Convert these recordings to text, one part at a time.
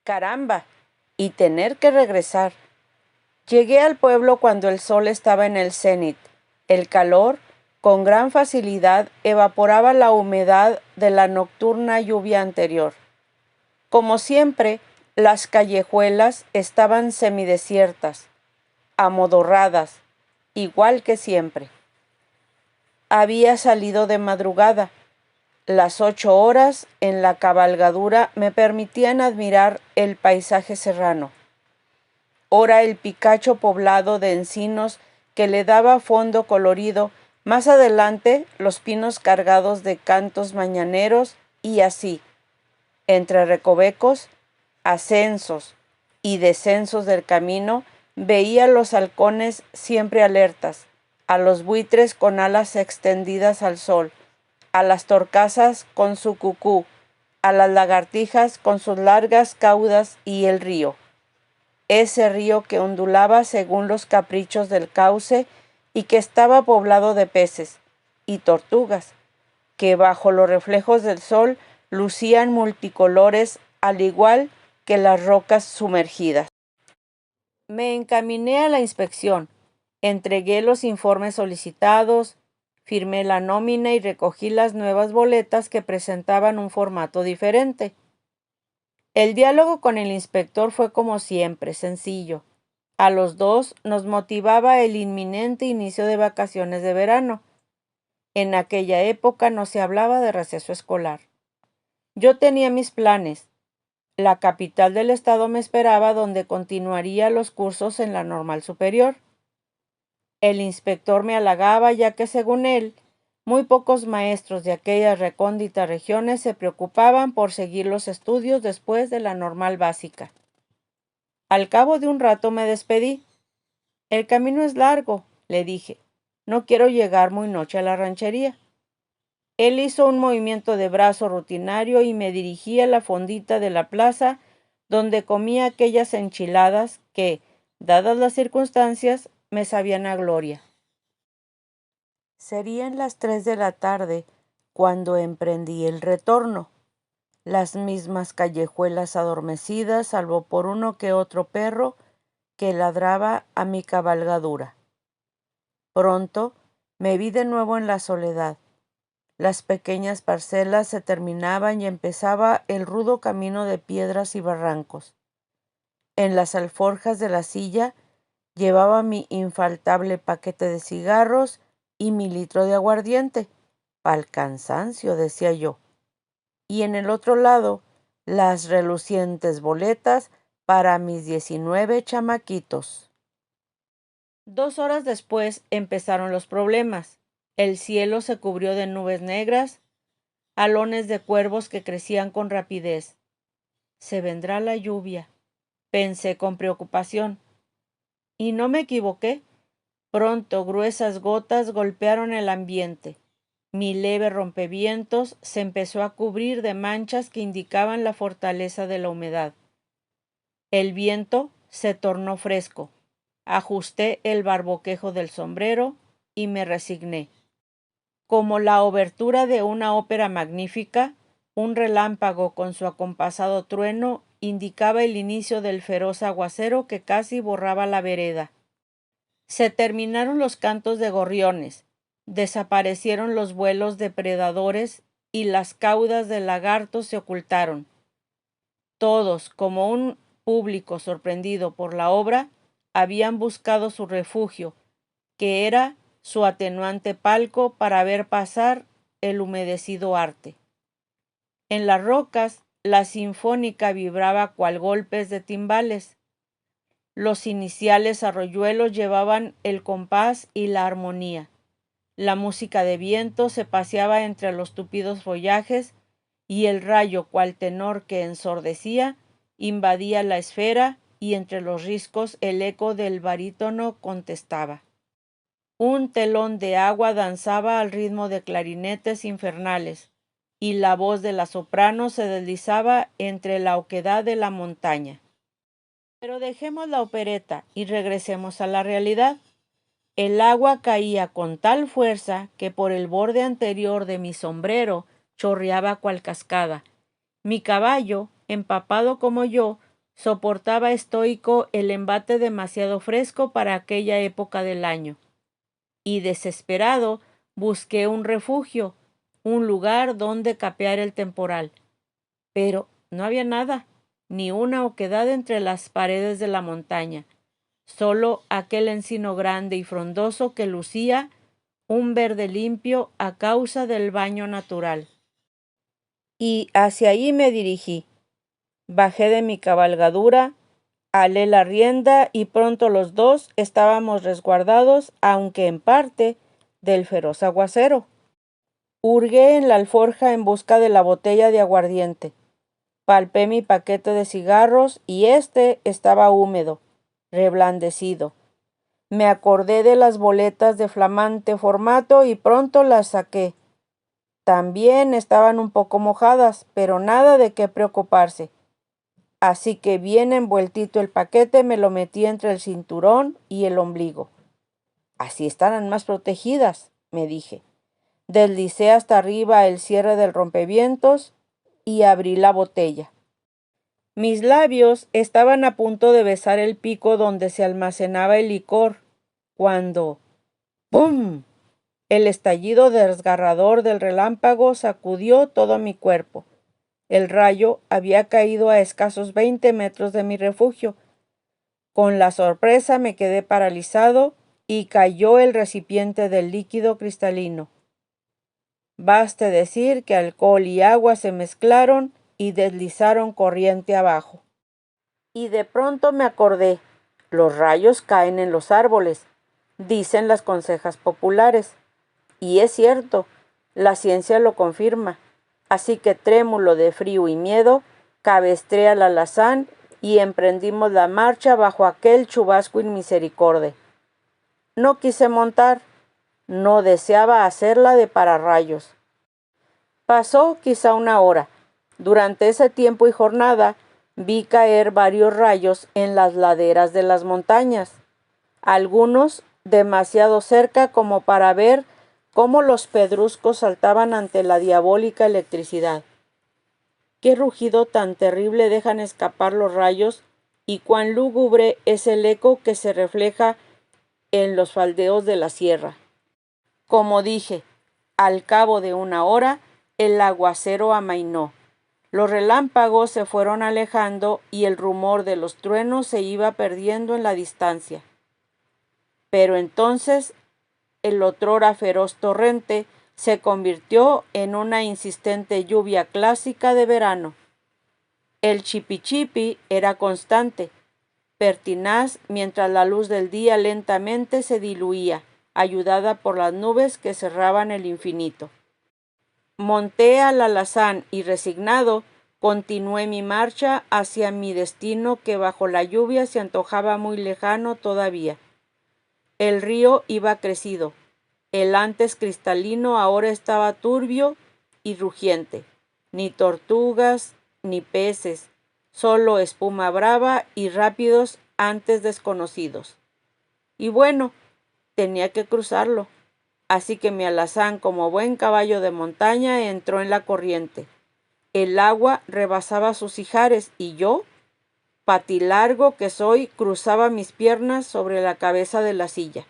Caramba, y tener que regresar. Llegué al pueblo cuando el sol estaba en el cenit. El calor, con gran facilidad, evaporaba la humedad de la nocturna lluvia anterior. Como siempre, las callejuelas estaban semidesiertas, amodorradas, igual que siempre. Había salido de madrugada. Las 8 horas en la cabalgadura me permitían admirar el paisaje serrano. Ora el picacho poblado de encinos que le daba fondo colorido, más adelante los pinos cargados de cantos mañaneros y así, entre recovecos, ascensos y descensos del camino, veía los halcones siempre alertas, a los buitres con alas extendidas al sol, a las torcasas con su cucú, a las lagartijas con sus largas caudas y el río. Ese río que ondulaba según los caprichos del cauce y que estaba poblado de peces y tortugas, que bajo los reflejos del sol lucían multicolores al igual que las rocas sumergidas. Me encaminé a la inspección, entregué los informes solicitados, firmé la nómina y recogí las nuevas boletas que presentaban un formato diferente. El diálogo con el inspector fue como siempre, sencillo. A los dos nos motivaba el inminente inicio de vacaciones de verano. En aquella época no se hablaba de receso escolar. Yo tenía mis planes. La capital del estado me esperaba, donde continuaría los cursos en la normal superior. El inspector me halagaba, ya que según él, muy pocos maestros de aquellas recónditas regiones se preocupaban por seguir los estudios después de la normal básica. Al cabo de un rato me despedí. El camino es largo, le dije. No quiero llegar muy noche a la ranchería. Él hizo un movimiento de brazo rutinario y me dirigí a la fondita de la plaza, donde comía aquellas enchiladas que, dadas las circunstancias, me sabían a gloria. Serían las 3 de la tarde cuando emprendí el retorno. Las mismas callejuelas adormecidas, salvo por uno que otro perro que ladraba a mi cabalgadura. Pronto me vi de nuevo en la soledad. Las pequeñas parcelas se terminaban y empezaba el rudo camino de piedras y barrancos. En las alforjas de la silla llevaba mi infaltable paquete de cigarros y mi litro de aguardiente. Pa'l cansancio, decía yo. Y en el otro lado, las relucientes boletas para mis 19 chamaquitos. 2 horas después empezaron los problemas. El cielo se cubrió de nubes negras, alones de cuervos que crecían con rapidez. Se vendrá la lluvia, pensé con preocupación. Y no me equivoqué. Pronto gruesas gotas golpearon el ambiente. Mi leve rompevientos se empezó a cubrir de manchas que indicaban la fortaleza de la humedad. El viento se tornó fresco. Ajusté el barboquejo del sombrero y me resigné. Como la obertura de una ópera magnífica, un relámpago con su acompasado trueno indicaba el inicio del feroz aguacero que casi borraba la vereda. Se terminaron los cantos de gorriones, desaparecieron los vuelos depredadores y las caudas de lagartos se ocultaron. Todos, como un público sorprendido por la obra, habían buscado su refugio, que era su atenuante palco para ver pasar el humedecido arte. En las rocas, la sinfónica vibraba cual golpes de timbales. Los iniciales arroyuelos llevaban el compás y la armonía. La música de viento se paseaba entre los tupidos follajes y el rayo, cual tenor que ensordecía, invadía la esfera y entre los riscos el eco del barítono contestaba. Un telón de agua danzaba al ritmo de clarinetes infernales, y la voz de la soprano se deslizaba entre la oquedad de la montaña. Pero dejemos la opereta y regresemos a la realidad. El agua caía con tal fuerza que por el borde anterior de mi sombrero chorreaba cual cascada. Mi caballo, empapado como yo, Soportaba estoico el embate demasiado fresco para aquella época del año. Y desesperado busqué un refugio, un lugar donde capear el temporal. Pero no había nada, ni una oquedad entre las paredes de la montaña, solo aquel encino grande y frondoso que lucía un verde limpio a causa del baño natural. Y hacia allí me dirigí. Bajé de mi cabalgadura, alé la rienda y pronto los dos estábamos resguardados, aunque en parte, del feroz aguacero. Hurgué en la alforja en busca de la botella de aguardiente. Palpé mi paquete de cigarros y éste estaba húmedo, reblandecido. Me acordé de las boletas de flamante formato y pronto las saqué. También estaban un poco mojadas, pero nada de qué preocuparse. Así que bien envueltito el paquete me lo metí entre el cinturón y el ombligo. Así estarán más protegidas, me dije. Deslicé hasta arriba el cierre del rompevientos y abrí la botella. Mis labios estaban a punto de besar el pico donde se almacenaba el licor, cuando ¡pum! El estallido desgarrador del relámpago sacudió todo mi cuerpo. El rayo había caído a escasos 20 metros de mi refugio. Con la sorpresa me quedé paralizado y cayó el recipiente del líquido cristalino. Baste decir que alcohol y agua se mezclaron y deslizaron corriente abajo. Y de pronto me acordé, los rayos caen en los árboles, dicen las consejas populares. Y es cierto, la ciencia lo confirma. Así que trémulo de frío y miedo, cabestré al alazán y emprendimos la marcha bajo aquel chubasco inmisericorde. No quise montar, no deseaba hacerla de pararrayos. Pasó quizá una hora. Durante ese tiempo y jornada vi caer varios rayos en las laderas de las montañas, algunos demasiado cerca como para ver cómo los pedruscos saltaban ante la diabólica electricidad. Qué rugido tan terrible dejan escapar los rayos y cuán lúgubre es el eco que se refleja en los faldeos de la sierra. Como dije, al cabo de una hora, el aguacero amainó. Los relámpagos se fueron alejando y el rumor de los truenos se iba perdiendo en la distancia. Pero entonces el otrora feroz torrente se convirtió en una insistente lluvia clásica de verano. El chipichipi era constante, pertinaz mientras la luz del día lentamente se diluía, ayudada por las nubes que cerraban el infinito. Monté al alazán y resignado, continué mi marcha hacia mi destino que bajo la lluvia se antojaba muy lejano todavía. El río iba crecido. El antes cristalino ahora estaba turbio y rugiente. Ni tortugas, ni peces, solo espuma brava y rápidos antes desconocidos. Y bueno, tenía que cruzarlo. Así que mi alazán, como buen caballo de montaña, entró en la corriente. El agua rebasaba sus ijares y yo, patilargo que soy, cruzaba mis piernas sobre la cabeza de la silla.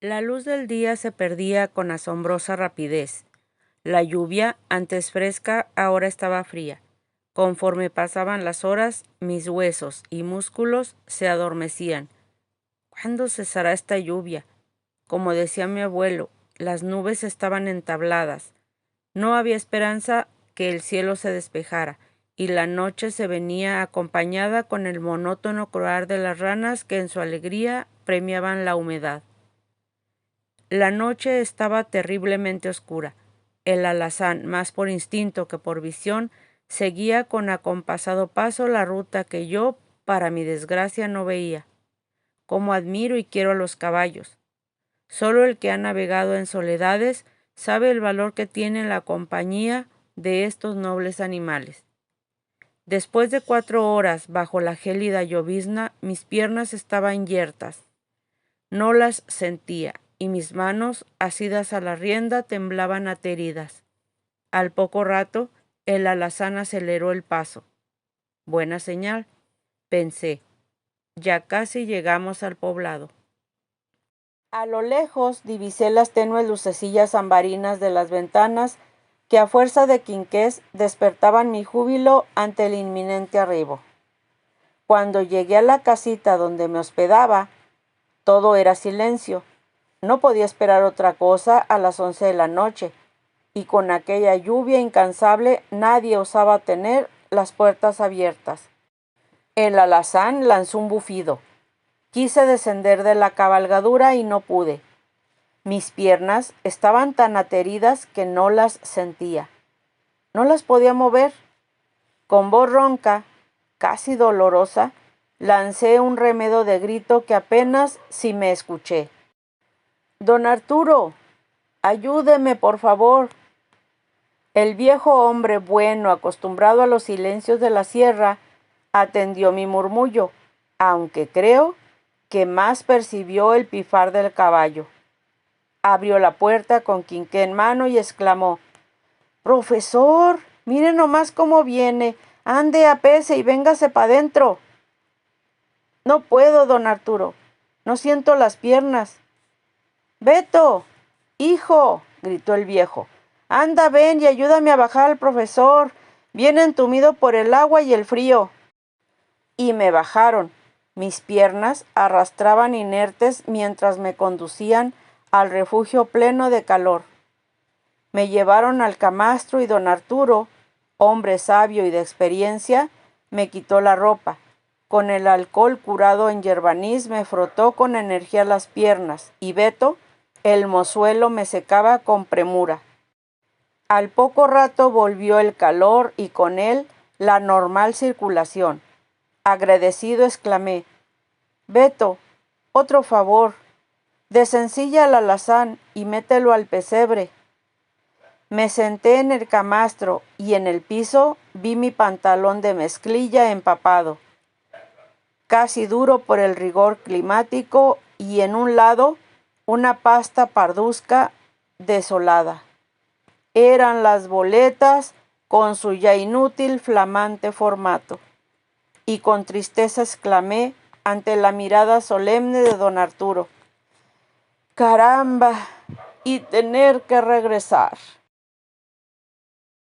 La luz del día se perdía con asombrosa rapidez. La lluvia, antes fresca, ahora estaba fría. Conforme pasaban las horas, mis huesos y músculos se adormecían. ¿Cuándo cesará esta lluvia? Como decía mi abuelo, las nubes estaban entabladas. No había esperanza que el cielo se despejara, y la noche se venía acompañada con el monótono croar de las ranas que en su alegría premiaban la humedad. La noche estaba terriblemente oscura. El alazán, más por instinto que por visión, seguía con acompasado paso la ruta que yo, para mi desgracia, no veía. Cómo admiro y quiero a los caballos. Solo el que ha navegado en soledades sabe el valor que tiene la compañía de estos nobles animales. Después de 4 horas bajo la gélida llovizna, mis piernas estaban yertas. No las sentía, y mis manos, asidas a la rienda, temblaban ateridas. Al poco rato, el alazán aceleró el paso. Buena señal, pensé. Ya casi llegamos al poblado. A lo lejos divisé las tenues lucecillas ambarinas de las ventanas que a fuerza de quinqués despertaban mi júbilo ante el inminente arribo. Cuando llegué a la casita donde me hospedaba, todo era silencio. No podía esperar otra cosa a las 11 de la noche, y con aquella lluvia incansable nadie osaba tener las puertas abiertas. El alazán lanzó un bufido. Quise descender de la cabalgadura y no pude. Mis piernas estaban tan ateridas que no las sentía. No las podía mover. Con voz ronca, casi dolorosa, lancé un remedo de grito que apenas si me escuché. «Don Arturo, ayúdeme, por favor». El viejo hombre bueno, acostumbrado a los silencios de la sierra, atendió mi murmullo, aunque creo que más percibió el pifar del caballo. Abrió la puerta con quinqué en mano y exclamó: «Profesor, mire nomás cómo viene, ande, apese y véngase pa' dentro». «No puedo, don Arturo, no siento las piernas». «Beto, hijo», gritó el viejo, «anda, ven y ayúdame a bajar al profesor, viene entumido por el agua y el frío». Y me bajaron. Mis piernas arrastraban inertes mientras me conducían al refugio pleno de calor. Me llevaron al camastro y don Arturo, hombre sabio y de experiencia, me quitó la ropa. Con el alcohol curado en yerbanís me frotó con energía las piernas y Beto, el mozuelo, me secaba con premura. Al poco rato volvió el calor y con él la normal circulación. Agradecido exclamé: «Beto, otro favor, desencilla al alazán y mételo al pesebre». Me senté en el camastro y en el piso vi mi pantalón de mezclilla empapado, casi duro por el rigor climático, y en un lado una pasta parduzca desolada. Eran las boletas con su ya inútil flamante formato. Y con tristeza exclamé ante la mirada solemne de don Arturo: «¡Caramba! Y tener que regresar».